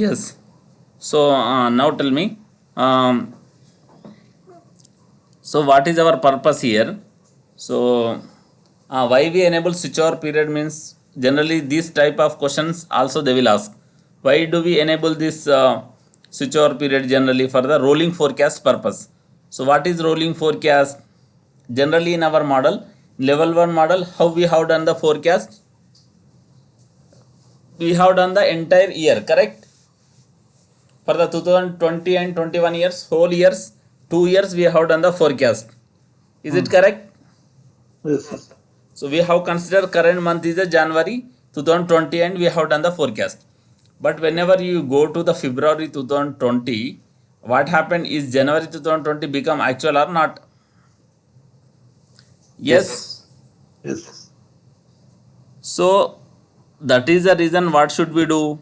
Yes. So now tell me, um, so what is our purpose here? So why we enable switchover period means generally these type of questions also they will ask. Why do we enable this switchover period generally for the rolling forecast purpose? So what is rolling forecast? Generally in our model, level 1 model, how we have done the forecast? We have done the entire year, correct? For the 2020 and 21 years, whole years, 2 years we have done the forecast. Is it Hmm. correct? Yes, yes. So we have considered current month is a January 2020 and we have done the forecast. But whenever you go to the February 2020, what happened is January 2020 become actual or not? Yes. Yes. Yes. So that is the reason what should we do?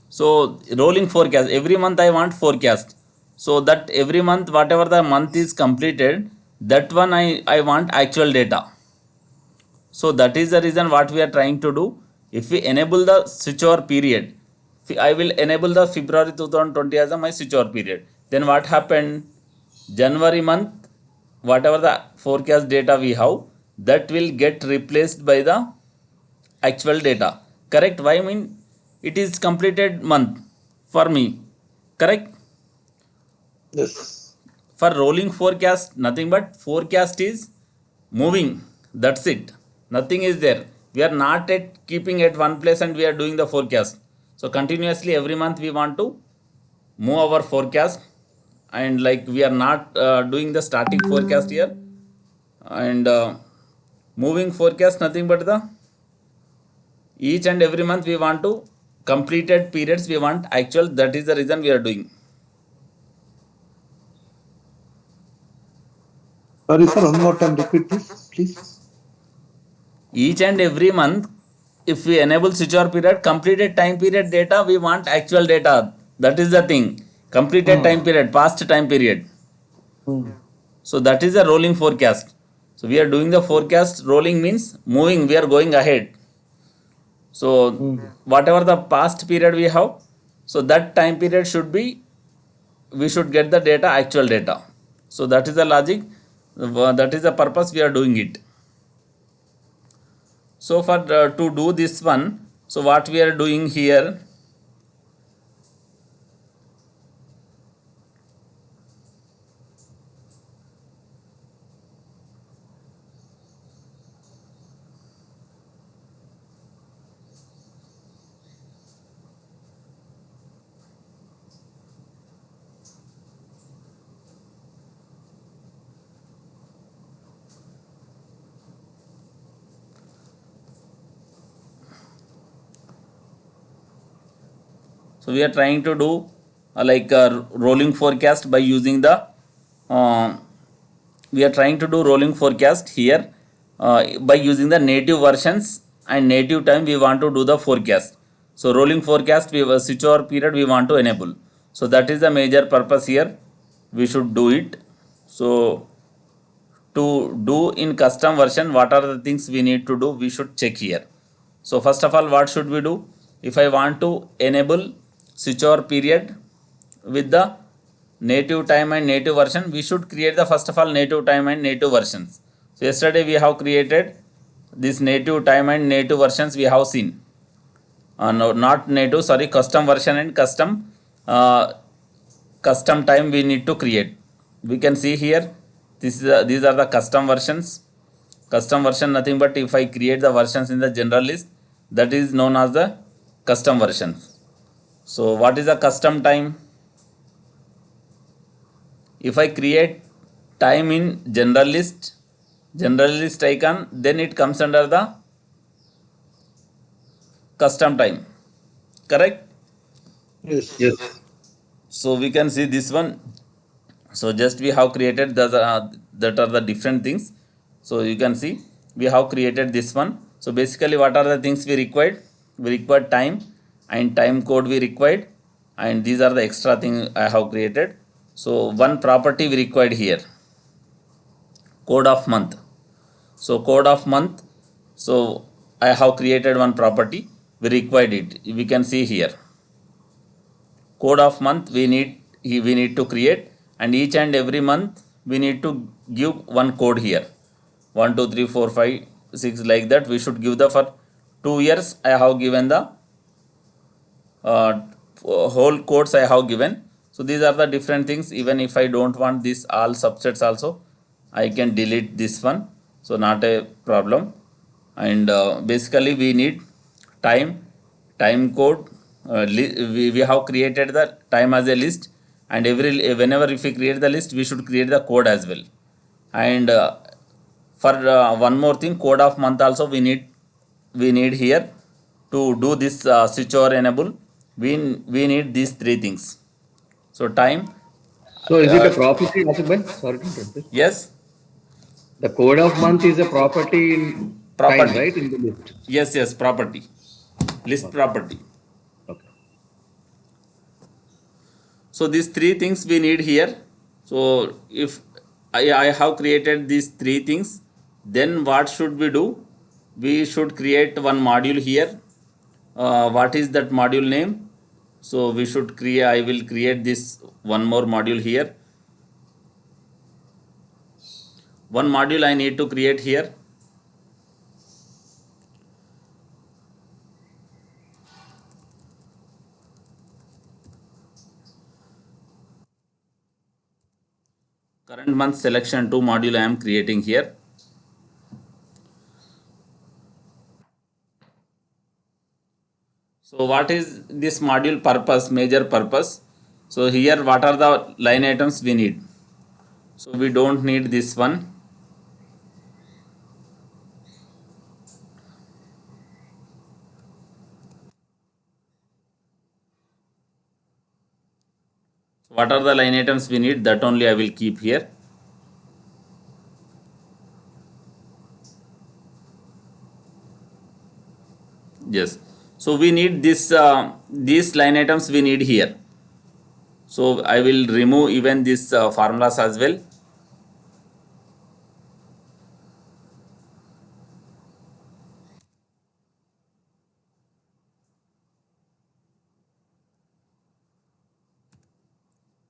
So rolling forecast, every month I want forecast. So that every month whatever the month is completed, that one I want actual data. So that is the reason what we are trying to do. If we enable the switchover period, I will enable the February 2020 as a my switchover period. Then what happened? January month, whatever the forecast data we have, that will get replaced by the actual data. Correct? Why? I mean it is completed month for me. Correct? Yes. For rolling forecast, nothing but forecast is moving. That's it. Nothing is there. We are not at keeping at one place and we are doing the forecast. So continuously every month we want to move our forecast, and like we are not doing the starting forecast here, and moving forecast nothing but the each and every month we want to completed periods we want actual. That is the reason we are doing. Sorry, sir. One more time. Repeat this, please. Each and every month if we enable switchover period, completed time period data we want actual data. That is the thing. Completed Hmm. time period, past time period. Hmm. So that is a rolling forecast. So we are doing the forecast. Rolling means moving, we are going ahead. So Hmm. whatever the past period we have, so that time period should be, we should get the data, actual data. So that is the logic. That is the purpose we are doing it. So for to do this one, so what we are doing here, so we are trying to do like a rolling forecast by using the uh, we are trying to do rolling forecast here by using the native versions and native time we want to do the forecast. So rolling forecast we switch over period we want to enable. So that is the major purpose here. We should do it. So to do in custom version, what are the things we need to do, we should check here. So first of all, what should we do? If I want to enable switchover period with the native time and native version, we should create the first of all native time and native versions. So yesterday we have created this native time and native versions we have seen. No, not native, sorry, custom version and uh, custom time we need to create. We can see here, these are the custom versions. Custom version nothing but if I create the versions in the general list, that is known as the custom version. So what is the custom time? If I create time in general list icon, then it comes under the custom time, correct? Yes. Yes. So we can see this one. So just we have created the that are the different things. So you can see we have created this one. So basically what are the things we required? We required time and time code we required, and these are the extra thing I have created. So one property we required here, code of month. So code of month, so I have created one property. we required it. We can see here code of month we need to create, and each and every month we need to give one code here. 1 2 3 4 5 6, like that we should give the for 2 years. I have given the uh, whole codes I have given. So these are the different things. Even if I don't want this all subsets also, I can delete this one, so not a problem. And basically we need time, time code. We have created the time as a list, and every whenever if we create the list, we should create the code as well. And for one more thing, code of month also we need here to do this switch over enable. We need these three things. So time, So is it uh, a property, Asif? Sorry to interrupt you. yes, The code of month is a property in time, property, right? In the list. yes, property, list Okay. property. Okay. So these three things we need here. So if I have created these three things, then what should we do? We should create one module here. What is that module name? So we should create, I will create this one more module here. One module I need to create here. Current month selection 2 module I am creating here. So what is this module purpose, major purpose? So here what are the line items we need? So we don't need this one. What are the line items we need? That only I will keep here. Yes. So we need this these line items we need here. So I will remove even these formulas as well.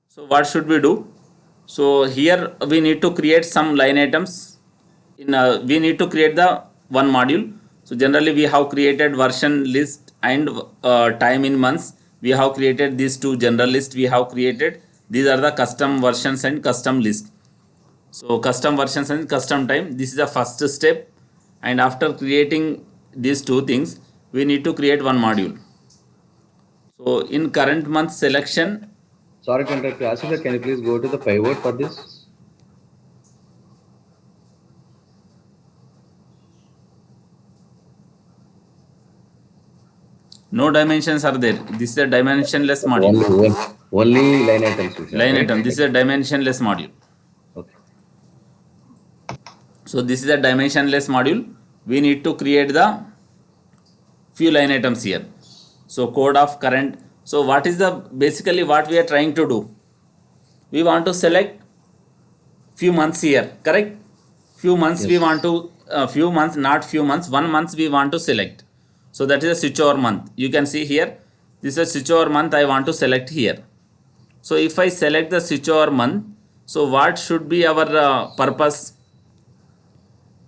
So what should we do? So here we need to create some line items. In we need to create the one module. So generally we have created version list and time in months. We have created these two general list we have created. These are the custom versions and custom list. So custom versions and custom time, this is the first step. And after creating these two things, we need to create one module. So in current month selection, Sorry to interrupt you. Asif, can you please go to the pivot for this? no dimensions are there. This is a dimensionless module. Only line items you have, Line right? item, this is a dimensionless module. Okay. So this is a dimensionless module. We need to create the few line items here. So code of current. So what is the basically what we are trying to do? We want to select few months here, correct? Few months we want Yes. to few months, not few months, 1 month we want to select. So that is a switch over month. You can see here, this is a switch over month I want to select here. So if I select the switch over month, so what should be our purpose?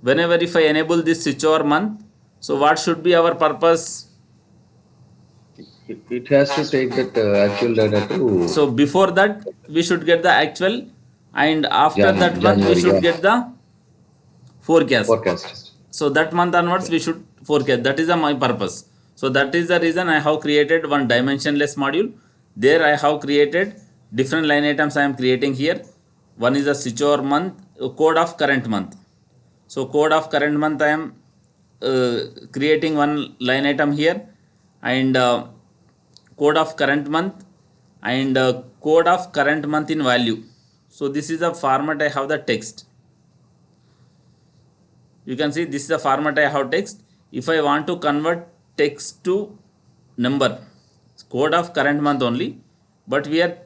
Whenever if I enable this switch over month, so what should be our purpose? It has to take that actual data to So before that we should get the actual, and after that month we January, should yeah. get the forecast. Forecast. So that month onwards Yeah. we should forecast. That is my purpose. So that is the reason I have created one dimensionless module. There I have created different line items I am creating here. One is a switch over month, code of current month. So code of current month I am creating one line item here, and code of current month, and code of current month in value. So this is the format I have the text. You can see this is the format I have text. If I want to convert text to number, code of current month only, but we are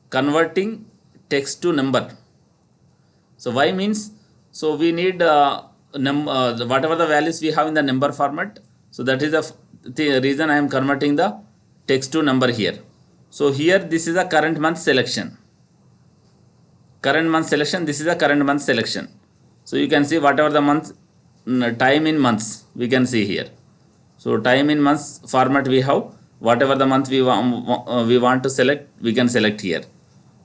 converting text to number. So why means, so we need whatever the values we have in the number format, so that is the the reason I am converting the text to number here. So here this is a current month selection. Current month selection, this is a current month selection. So you can see whatever the month, time in months we can see here. So time in months format we have, whatever the month we want to select, we can select here.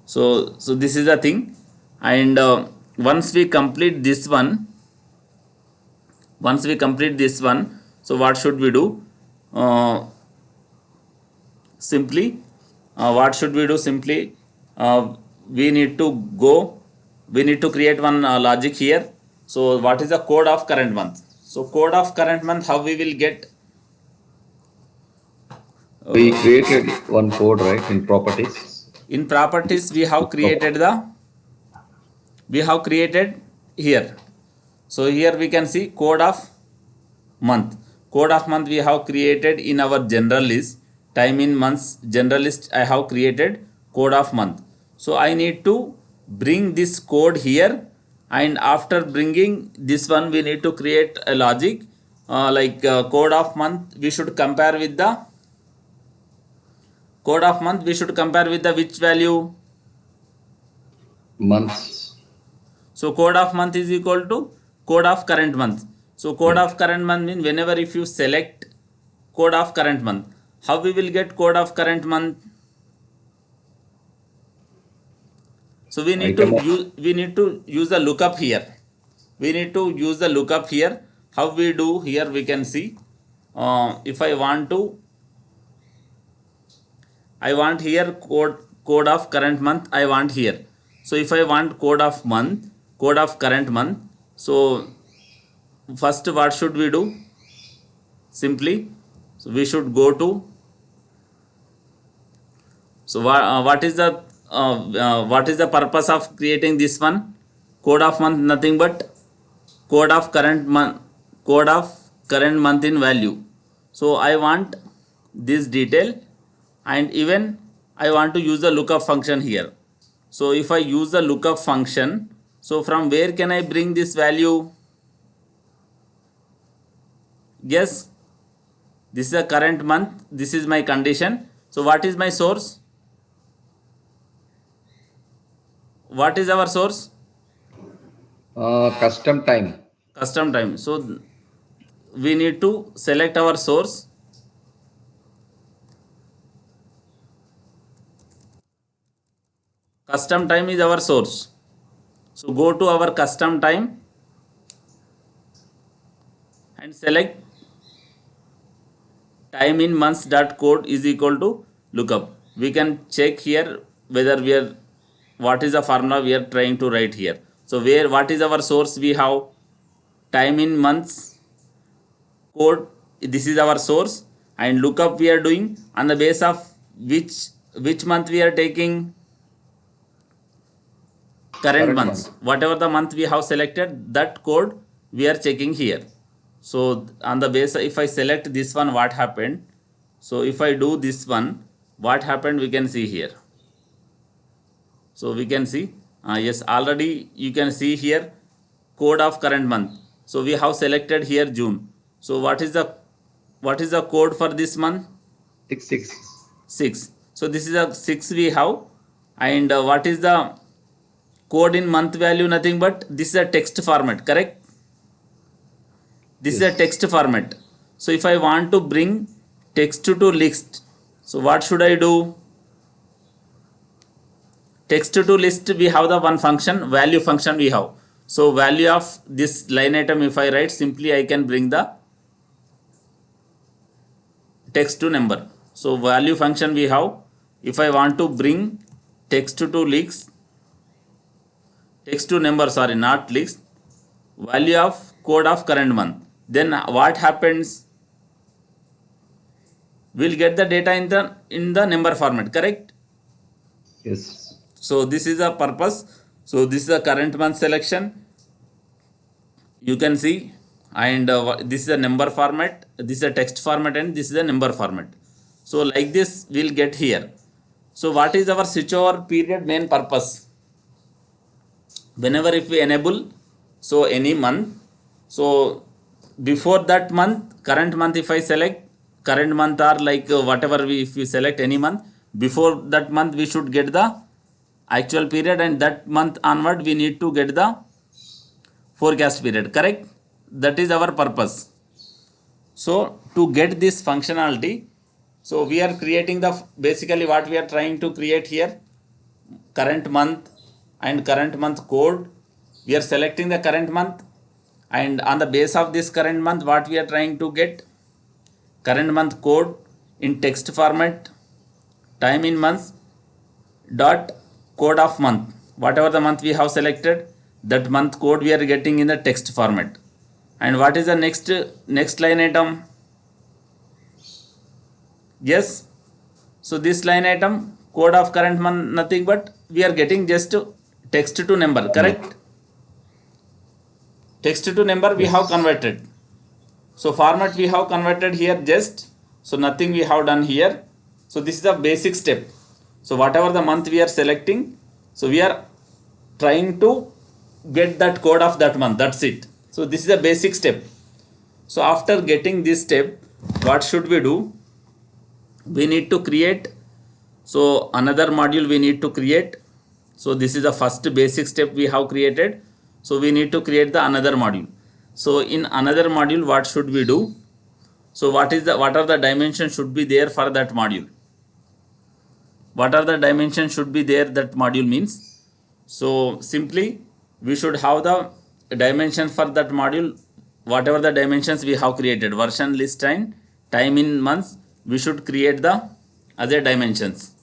So this is the thing. And once we complete this one, so what should we do? Simply, what should we do? Simply, we need to create one logic here. So what is the code of current month? So code of current month, how we will get? We created one code, right, in properties. In properties we have created here. So here we can see code of month. Code of month we have created in our general list. Time in months general list I have created code of month. So I need to bring this code here, and after bringing this one we need to create a logic code of month we should compare with the which value? Months. So code of month is equal to code of current month. So code of current month means whenever if you select code of current month, how we will get code of current month? So we need to use the lookup here. How we do here we can see. If I want here code of current month I want here. So if I want code of current month, so first what should we do? Simply, so we should go to, so what is the purpose of creating this one? Code of month, nothing but code of current month in value. So I want this detail, and even I want to use the lookup function here. So if I use the lookup function, so from where can I bring this value? Yes, this is a current month, this is my condition. So what is my source? What is our source? Custom time. So we need to select our source. Custom time is our source. So go to our custom time and select time in months dot code is equal to lookup. We can check here whether what is the formula we are trying to write here. So what is our source? We have time in months code, this is our source, and lookup we are doing on the base of which month we are taking? Current months. Whatever the month we have selected, that code we are checking here. So on the base, if I select this one, what happened? So if I do this one, what happened we can see here. So we can see, yes, already you can see here code of current month. So we have selected here June. So what is the code for this month? 6. So this is a 6 we have, and what is the code in month value? Nothing but this is a text format, correct? This is a text format. So if I want to bring text to list, so what should I do? Text to list, we have the one function, value function we have. So value of this line item, if I write, simply I can bring the text to number. So value function we have. If I want to bring text to list, text to number, sorry, not list, value of code of current month, then what happens? We'll get the data in the number format, correct? Yes. So this is the purpose. So this is a current month selection, you can see, and this is a number format, this is a text format, and this is a number format. So like this we'll get here. So what is our switchover period main purpose? Whenever if we enable, so any month, so before that month, current month if I select, current month or like whatever we, if we select any month, before that month we should get the actual period, and that month onward we need to get the forecast period, correct? That is our purpose. So to get this functionality, so we are creating the, basically what we are trying to create here, current month and current month code. We are selecting the current month, and on the base of this current month what we are trying to get, current month code in text format, time in months, dot code of month, whatever the month we have selected, that month code we are getting in the text format. And what is the next line item? Yes, so this line item, code of current month, nothing but we are getting just text to number, correct? Text to number we have Yes. converted. So format we have converted here just, so nothing we have done here. So this is the basic step. So whatever the month we are selecting, so we are trying to get that code of that month, that's it. So this is the basic step. So after getting this step, what should we do? We need to create, so another module we need to create. So this is the first basic step we have created. So we need to create the another module. So in another module what should we do? So what are the dimensions should be there for that module? What are the dimensions should be there that module means? So simply we should have the dimensions for that module, whatever the dimensions we have created, version, list, and time in months, we should create the other dimensions.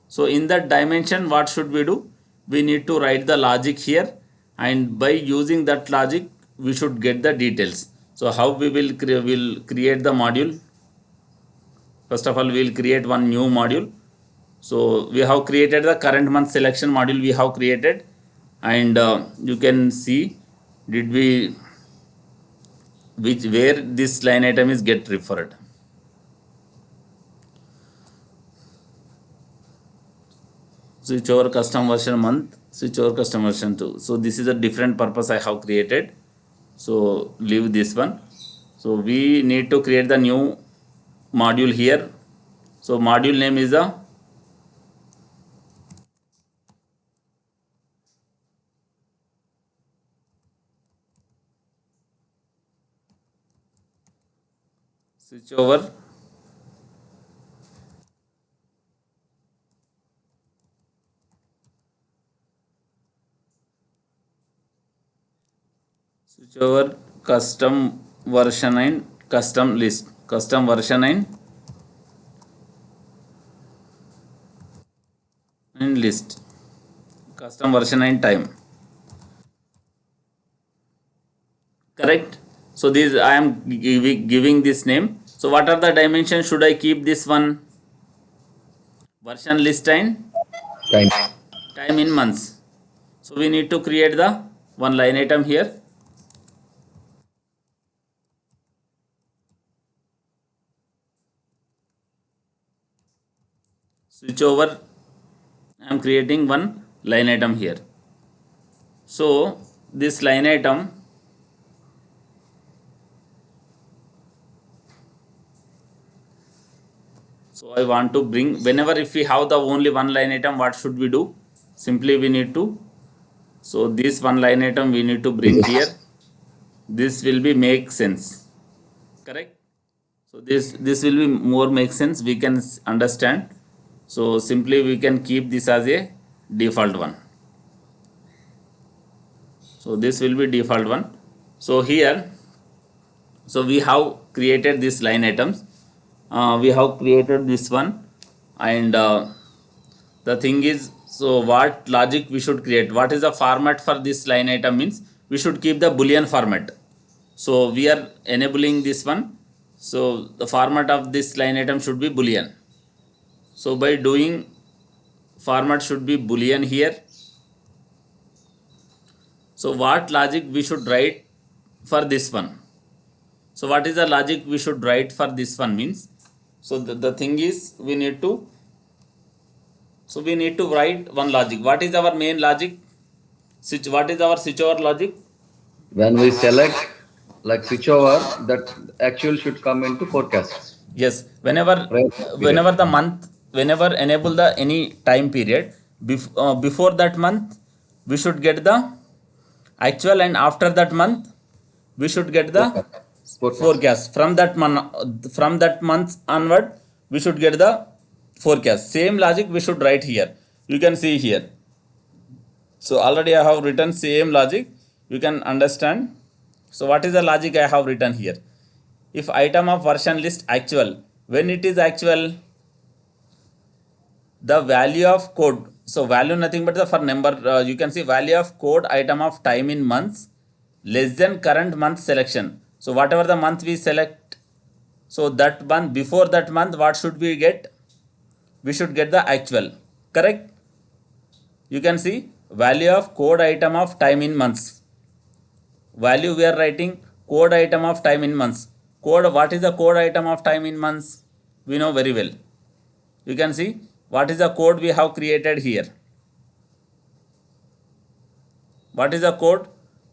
So in that dimension what should we do? We need to write the logic here, and by using that logic we should get the details. So how we will create the module? First of all we will create one new module. So we have created the current month selection module we have created, and you can see did we where this line item is get referred. Switch over custom version month, switch over custom version 2. So this is a different purpose I have created, so leave this one. So we need to create the new module here. So module name is the switch over custom version and custom list, custom version and list, custom version and time, correct? So this I am giving this name. So what are the dimensions should I keep? This one, version, list, and Time. time in months. So we need to create the one line item here. Switch over, I am creating one line item here. So this line item, so I want to bring, whenever if we have the only one line item, what should we do? Simply we need to, so this one line item we need to bring here. This will be make sense, correct? So this will be more make sense, we can understand. So simply we can keep this as a default one. So this will be default one. So here, so we have created this line items, we have created this one, and the thing is, so what logic we should create, what is the format for this line item means we should keep the boolean format. So we are enabling this one, so the format of this line item should be boolean. So by doing format should be boolean here. So what logic we should write for this one? So what is the logic we should write for this one means, so the thing is we need to, so we need to write one logic. What is our main logic? What is our switch over logic? When we select like switchover, that actual should come into forecast. Yes, whenever Prior period. whenever the month, whenever enable the any time period, before that month we should get the actual, and after that month we should get the Forecast. Forecast. forecast. From that month onward we should get the forecast. Same logic we should write here. You can see here. So already I have written same logic, you can understand. So what is the logic I have written here? If item of version list actual, when it is actual, the value of code, so value nothing but the for number, you can see value of code item of time in months less than current month selection. So whatever the month we select, so that month, before that month what should we get? We should get the actual, correct? You can see value of code item of time in months, value we are writing code item of time in months. Code, what is the code item of time in months? We know very well. You can see what is the code we have created here. What is the code?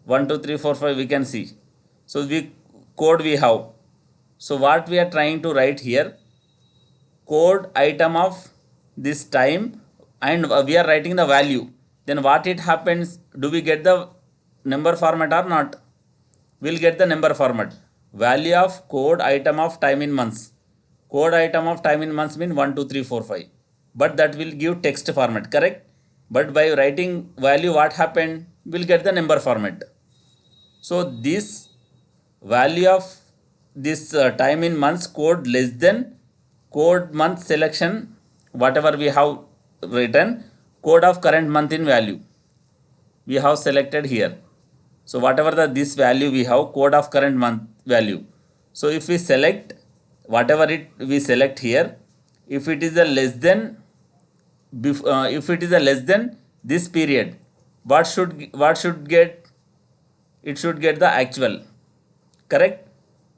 1 2 3 4 5 we can see. So we code we have. So what we are trying to write here, code item of this time, and we are writing the value. Then what it happens, do we get the number format or not? We'll get the number format. Value of code item of time in months. Code item of time in months mean 1 2 3 4 5, but that will give text format, correct? But by writing value, what happened? We'll get the number format. So this value of this time in months code less than code month selection, whatever we have written, code of current month in value we have selected here. So whatever the this value we have, code of current month value. So if we select whatever it we select here, if it is a less than, if it is a less than this period, what should get? It should get the actual, correct?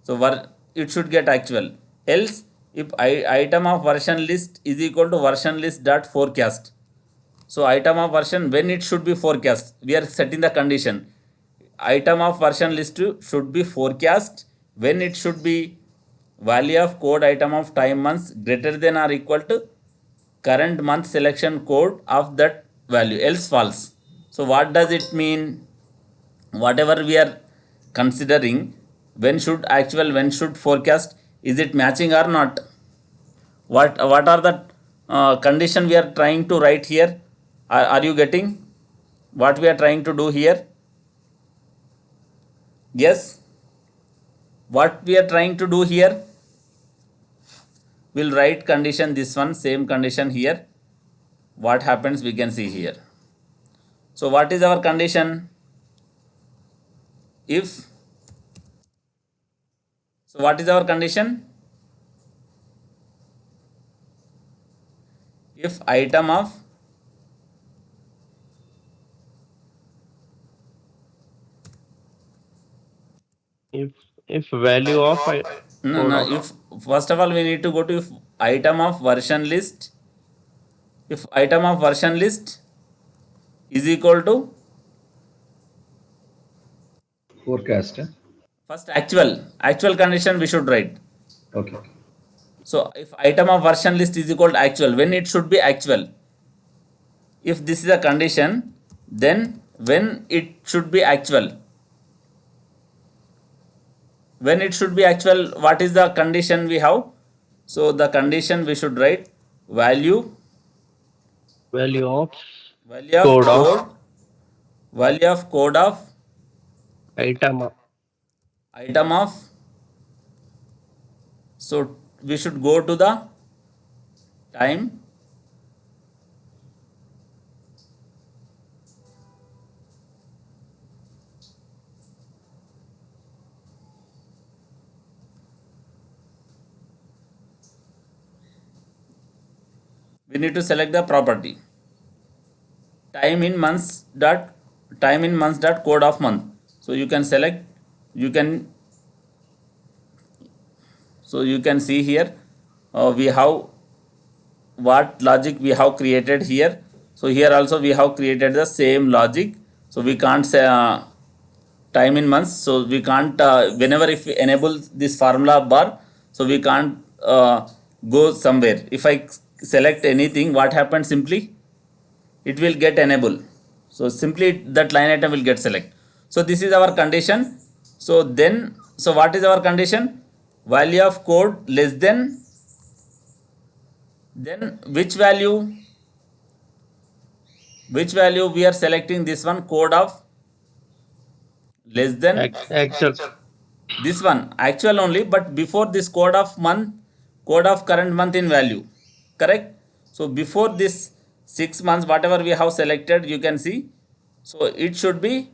So it should get actual. Else, if item of version list is equal to version list dot forecast, so item of version, when it should be forecast, we are setting the condition. Item of version list should be forecast when it should be value of code item of time months greater than or equal to current month selection code of that value, else false. So what does it mean? Whatever we are considering, when should actual, when should forecast, is it matching or not? What are the condition we are trying to write here? Are you getting what we are trying to do here? Yes, what we are trying to do here, we'll write condition, this one same condition here. What happens we can see here. So what is our condition? If, so what is our condition? If item of, If value of no code no, of if first of all we need to go to if item of version list, if item of version list is equal to Forecast. first actual condition we should write. Okay. So if item of version list is equal to actual, when it should be actual? If this is a condition, then when it should be actual? When it should be actual, what is the condition we have? So the condition we should write value, value of value of code of code, value of code of item of item of. So we should go to the time. We need to select the property time in months dot code of month. So you can select, you can, so you can see here we have what logic we have created here. So here also we have created the same logic. So we can't say time in months, so we can't whenever if we enable this formula bar, so we can't go somewhere. If I select anything, what happens simply? It will get enable. So simply that line item will get select. So this is our condition. So then, so what is our condition? Value of code less than, then which value we are selecting? This one, code of less than Actual. this one, actual only, but before this code of month, code of current month in value, correct? So before this 6 months whatever we have selected, you can see, so it should be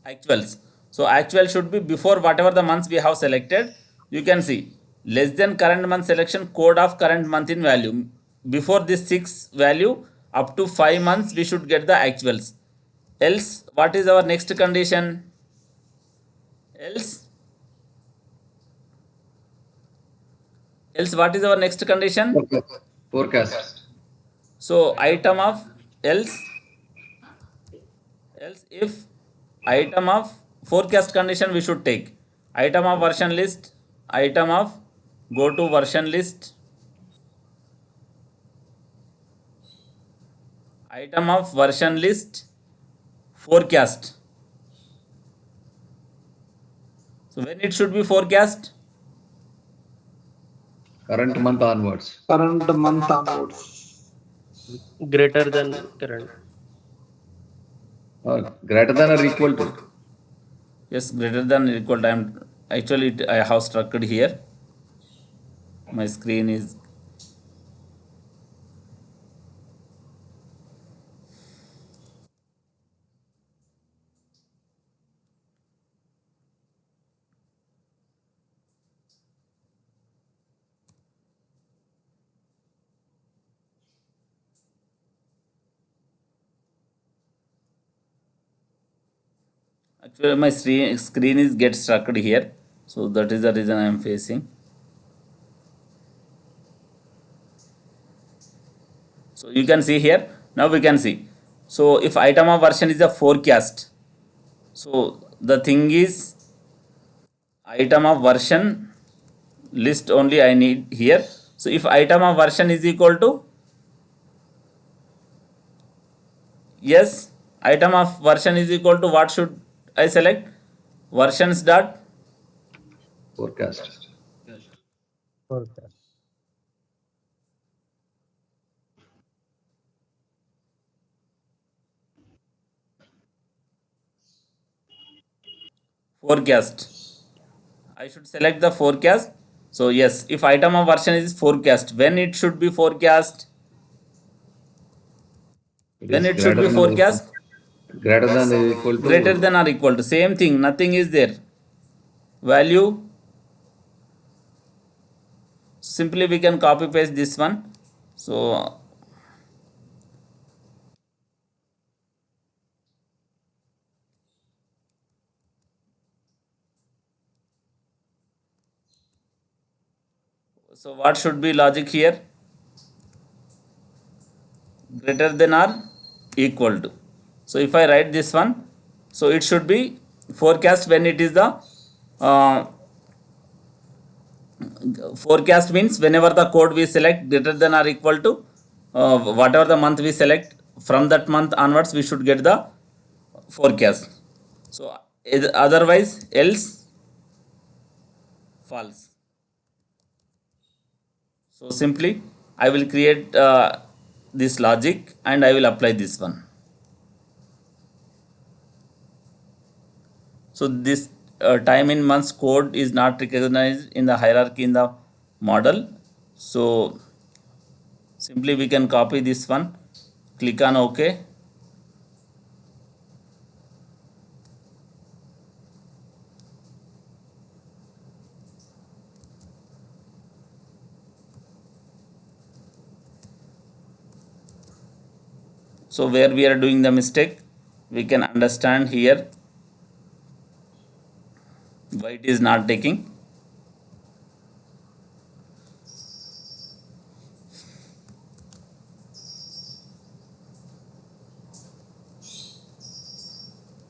actuals. So actual should be before whatever the months we have selected. You can see less than current month selection, code of current month in value. Before this 6 value up to 5 months we should get the actuals. Else what is our next condition? Else else what is our next condition? Forecast. So item of else, if item of forecast condition we should take. Item of version list, item of go to version list, item of version list forecast. So when it should be forecast? Current month onwards. Current month onwards. Greater than current. Greater than or equal to. Yes, greater than or equal to. I am actually I have structured here. My screen is actually my screen is get struck here, so that is the reason I am facing. So you can see here, now we can see. So if item of version is a forecast, so the thing is item of version list only I need here. So if item of version is equal to, yes, item of version is equal to, what should I select? Versions dot Forecast. Forecast. forecast. I should select the forecast. So yes, if item of version is forecast, when it should be forecast? It When is it should greater be than or equal. forecast? Greater than or equal Greater to. than or equal to, same thing, nothing is there. Value, simply we can copy paste this one. So so what should be logic here? Greater than or equal to. So if I write this one, so it should be forecast when it is the uh, forecast means whenever the code we select greater than or equal to whatever the month we select, from that month onwards we should get the forecast. So otherwise else false. So simply I will create this logic and I will apply this one. So this time in months code is not recognized in the hierarchy in the model. So simply we can copy this one, click on OK. So where we are doing the mistake, we can understand here why it is not taking.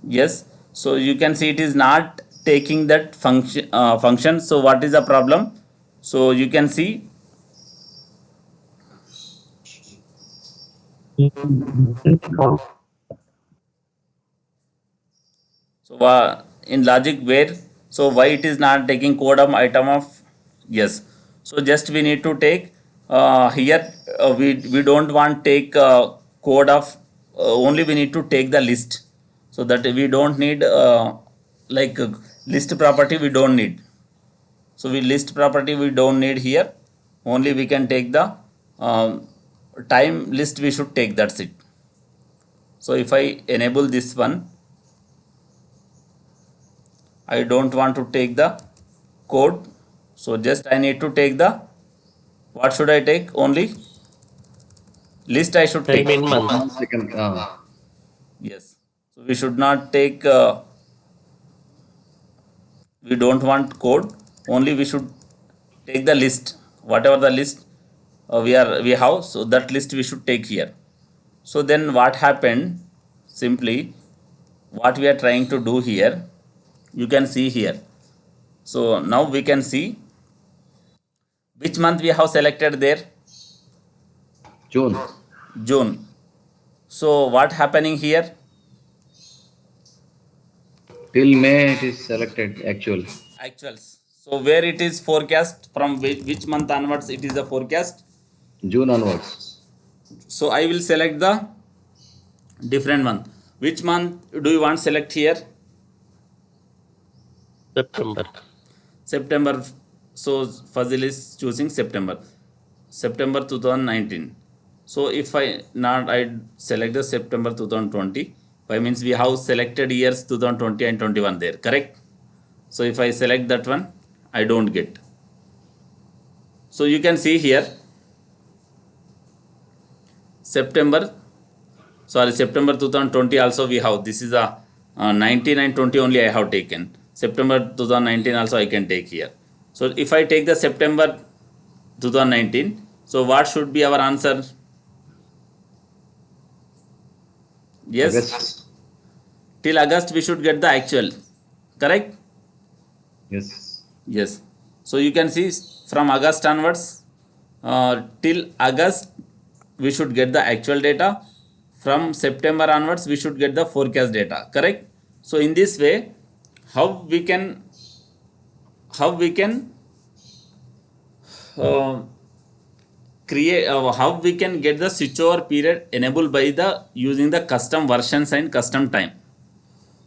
Yes, so you can see it is not taking that function. So what is the problem? So you can see. So in logic where, so why it is not taking code of item of, yes. So just we need to take here, we don't want take code of, only we need to take the list, so that we don't need like list property we don't need. So we list property we don't need here, only we can take the time list we should take, that's it. So if I enable this one, I don't want to take the code. So just I need to take the, what should I take? Only list I should Time take. in month. 1 second. Yes. So we should not take, we don't want code. Only we should take the list. Whatever the list we have, so that list we should take here. So then what happened? Simply what we are trying to do here, you can see here. So now we can see which month we have selected there. June. June. So what happening here? Till May it is selected actual. Actuals. So where it is forecast, from which month onwards it is a forecast. June onwards. So I will select the different month. Which month do you want select here? September. September. So Fazil is choosing September. September 2019. So if I not, I select the September 2020. By means we have selected years 2020 and 21 there, correct? So if I select that one, I don't get. So you can see here September, sorry, September 2020 also we have, this is a 19 and 20 only I have taken. September 2019 also I can take here. So if I take the September 2019, so what should be our answer? Yes, August. till August we should get the actual, correct? Yes. Yes. So you can see from August onwards, till August we should get the actual data. From September onwards we should get the forecast data, correct? So in this way, how we can, how we can uh, create, how we can get the switchover period enabled by the using the custom versions and custom time.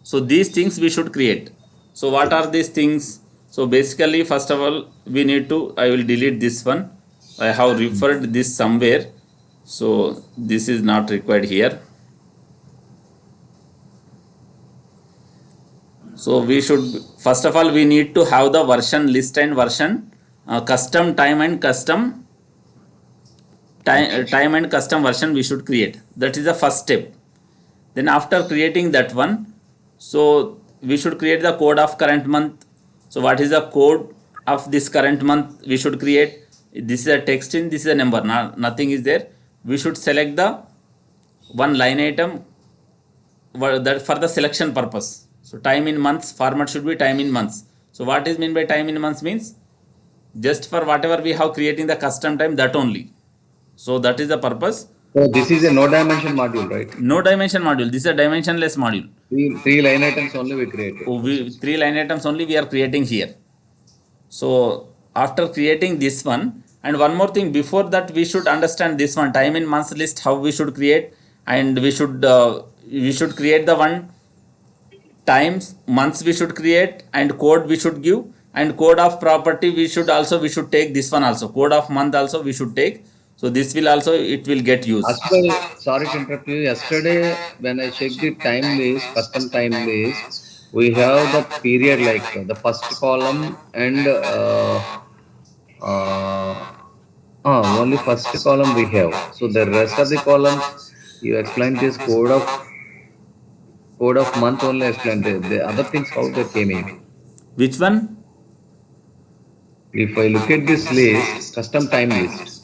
So these things we should create. So what are these things? So basically, first of all, we need to, I will delete this one. I have referred this somewhere. So this is not required here. So we should, first of all, we need to have the version list and version, custom time and custom time and custom version we should create. That is the first step. Then after creating that one, so we should create the code of current month. So what is the code of this current month we should create? This is a text in, this is a number, nothing is there. We should select the one line item that for the selection purpose. So time in months, format should be time in months. So what is mean by time in months means just for whatever we have creating the custom time, that only. So that is the purpose. So this is a no dimension module, right? No dimension module, this is a dimensionless module. Three line items only we created. Three line items only we are creating here. So after creating this one, and one more thing before that, we should understand this one time in months list how we should create, and we should create the one times months we should create, and code we should give, and code of property we should take this one also, code of month also we should take. So this will also, it will get used. As well, sorry to interrupt you. Yesterday, when I checked the time list, custom time list, we have the period like the first column and only first column we have. So the rest of the columns, you explained this code of month only explained. The other things how they came in. Which one? If I look at this list, custom time list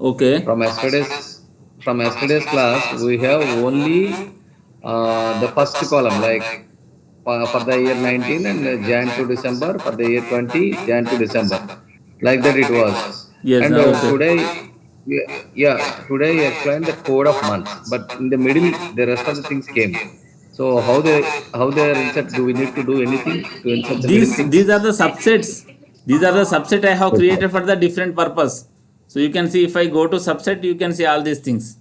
Okay. from yesterday's class, we have only the first column like for the year 19 and Jan to December, for the year 20 Jan to December. like that it was. Yes, And okay. today, yeah, today you explained the code of months, but in the middle, the rest of the things came. So how they are insert? Do we need to do anything to insert the middle things? These are the subsets. These are the subset I have Okay. created for the different purpose. So you can see if I go to subset, you can see all these things.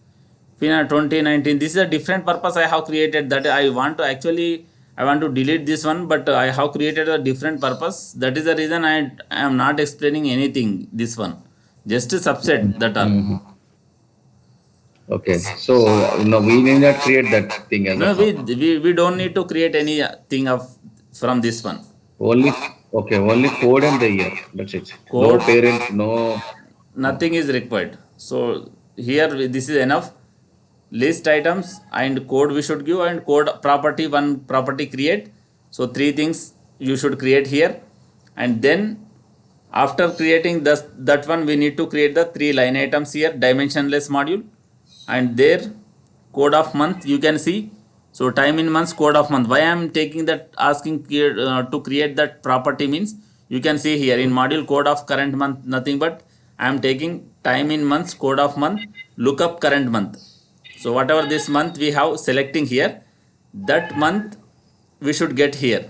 FINA 2019. This is a different purpose I have created, that I want to actually, I want to delete this one, but I have created a different purpose. That is the reason I am not explaining anything. This one, just a subset. That all. Mhm. Okay. So no, we need not create that thing as No, of now. we don't need to create any thing of from this one. Only okay, only code and the year. That's it. No Code, parent, no. nothing is required. So here this is enough. List items and code we should give, and code property, one property create. So three things you should create here. And then after creating this, that one, we need to create the three line items here, dimensionless module. And there, code of month you can see. So time in months, code of month. Why I am taking that, asking to create that property means, you can see here in module code of current month, nothing but I am taking time in months, code of month, lookup current month. So whatever this month we have selecting here, that month we should get here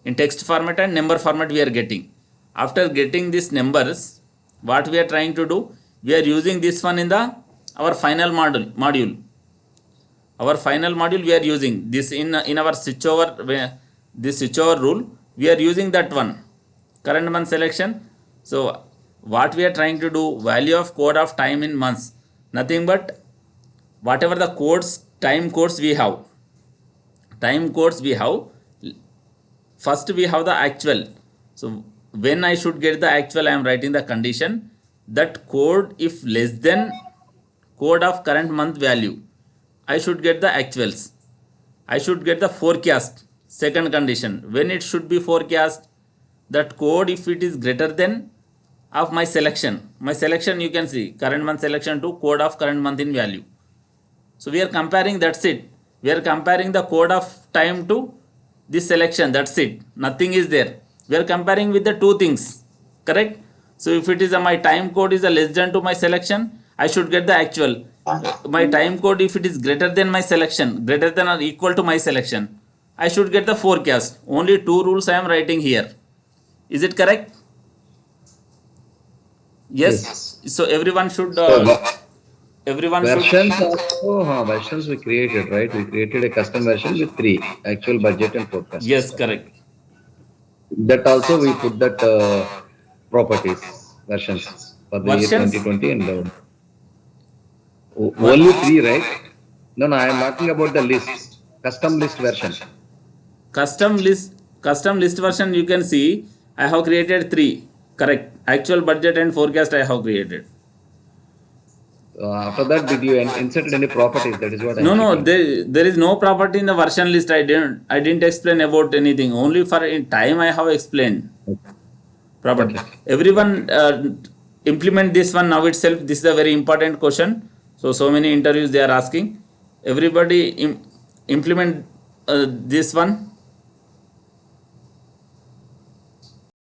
in text format and number format we are getting. After getting these numbers, what we are trying to do, we are using this one in the our final module. Our final module we are using this in our switchover, this switchover rule we are using that one, current month selection. So what we are trying to do, value of code of time in months, nothing but whatever the codes, time codes we have, time codes we have, first we have the actual. So when I should get the actual, I am writing the condition that code if less than code of current month value, I should get the actuals. I should get the forecast. Second condition, when it should be forecast, that code if it is greater than of my selection. My selection you can see current month selection to code of current month in value. So we are comparing, that's it. We are comparing the code of time to this selection, that's it. Nothing is there. We are comparing with the two things, correct? So if it is my time code is a less than to my selection, I should get the actual. My time code if it is greater than my selection, greater than or equal to my selection, I should get the forecast. Only two rules I am writing here. Is it correct? Yes. Yes. So everyone should So everyone should. versions also, versions we created, right? We created a custom version with three: actual, budget, and forecast. Yes, correct. That also we put that properties versions for the year Versions, 2020 and only three, right? No, I am talking about the list, custom list version. custom list version you can see, I have created three, correct? Actual, budget and forecast I have created. After that, did you insert any properties? That is what I No, am no, checking. there is no property in the version list. I didn't explain about anything. Only for in time I have explained property. Okay. Everyone implement this one now itself. This is a very important question. So many interviews they are asking. Everybody implement this one.